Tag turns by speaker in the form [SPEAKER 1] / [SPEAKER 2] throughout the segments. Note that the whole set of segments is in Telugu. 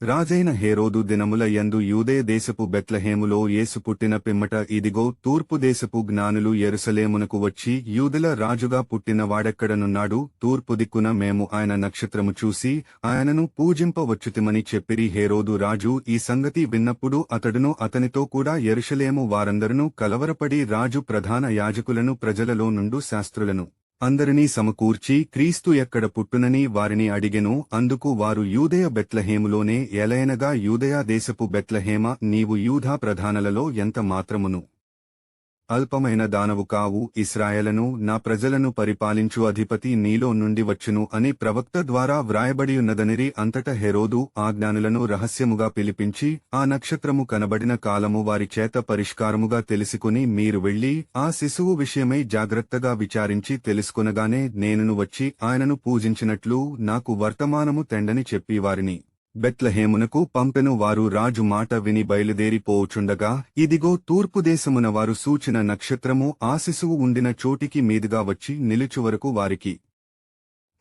[SPEAKER 1] రాజైన హేరోదు దినముల యందు యూదే దేశపు బెత్లెహేములో యేసు పుట్టిన పిమ్మట ఇదిగో తూర్పు దేశపు జ్ఞానులు యెరూషలేమునకు వచ్చి యూదుల రాజుగా పుట్టిన వాడెక్కడనున్నాడు, తూర్పు దిక్కున మేము ఆయన నక్షత్రము చూసి ఆయనను పూజింపవచ్చుతిమని చెప్పిరి. హేరోదు రాజు ఈ సంగతి విన్నప్పుడు అతడును అతనితో కూడా యెరూషలేము వారందరును కలవరపడి రాజు ప్రధాన యాజకులను ప్రజలలో నుండు శాస్త్రులను అందరినీ సమకూర్చి క్రీస్తు ఎక్కడ పుట్టునని వారిని అడిగెను. అందుకు వారు యూదయ బెత్లెహేములోనే, ఎలయనగా యూదయ దేశపు బెత్లెహేమ, నీవు యూదా ప్రధానులలో ఎంత మాత్రమును అల్పమైన దానవు కావు, ఇశ్రాయేలును నా ప్రజలను పరిపాలించు అధిపతి నీలో నుండి వచ్చును అని ప్రవక్త ద్వారా వ్రాయబడియున్నదనిరి. అంతట హెరోదు ఆ జ్ఞానులను రహస్యముగా పిలిపించి ఆ నక్షత్రము కనబడిన కాలము వారి చేత పరిష్కారముగా తెలుసుకుని, మీరు వెళ్లి ఆ శిశువు విషయమై జాగ్రత్తగా విచారించి తెలుసుకొనగానే నేనును వచ్చి ఆయనను పూజించినట్లు నాకు వర్తమానము తెండని చెప్పి వారిని బెత్లెహేమునకు పంపెను. వారు రాజు మాట విని బయలుదేరిపోవుచుండగా ఇదిగో తూర్పుదేశమున వారు సూచిన నక్షత్రము ఆ శిశువు ఉండిన చోటికి మీదుగా వచ్చి నిలుచువరకు వారికి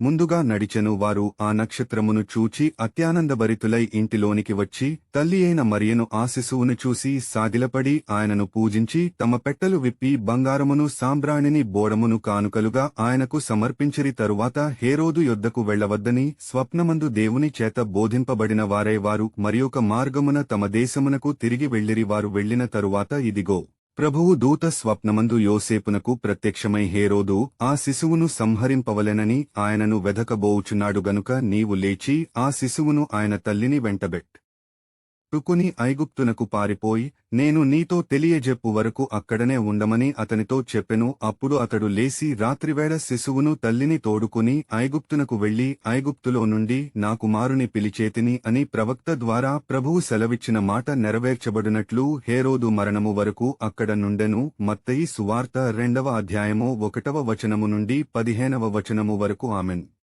[SPEAKER 1] ముందుగా నడిచెను. వారు ఆ నక్షత్రమును చూచి అత్యానందభరితులై ఇంటిలోనికి వచ్చి తల్లియైన మరియను ఆ శిశువును చూసి సాగిలపడి ఆయనను పూజించి తమ పెట్టెలు విప్పి బంగారమును సాంబ్రాణిని బోడమును కానుకలుగా ఆయనకు సమర్పించిరి. తరువాత హేరోదు యొద్దకు వెళ్లవద్దని స్వప్నమందు దేవుని చేత బోధింపబడిన వారై వారు మరియొక మార్గమున తమ దేశమునకు తిరిగి వెళ్లిరి. వారు వెళ్లిన తరువాత ఇదిగో ప్రభువు దూత స్వప్నమందు యోసేపునకు ప్రత్యక్షమై, హేరోదు ఆ శిశువును సంహరింపవలెనని ఆయనను వెదకబోవుచున్నాడు గనుక నీవు లేచి ఆ శిశువును ఆయన తల్లిని వెంటబెట్టుకుని ఐగుప్తునకు పారిపోయి నేను నీతో తెలియజెప్పు వరకు అక్కడనే ఉండమని అతనితో చెప్పెను. అప్పుడు అతడు లేచి రాత్రివేళ శిశువును తల్లిని తోడుకుని ఐగుప్తునకు వెళ్లి ఐగుప్తులో నుండి నా కుమారుని పిలిచేతిని అని ప్రవక్త ద్వారా ప్రభువు సెలవిచ్చిన మాట నెరవేర్చబడినట్లు హేరోదు మరణము వరకు అక్కడ నుండెను. మత్తయి సువార్త 2వ అధ్యాయము 1వ వచనము నుండి 15వ వచనము వరకు. ఆమెన్.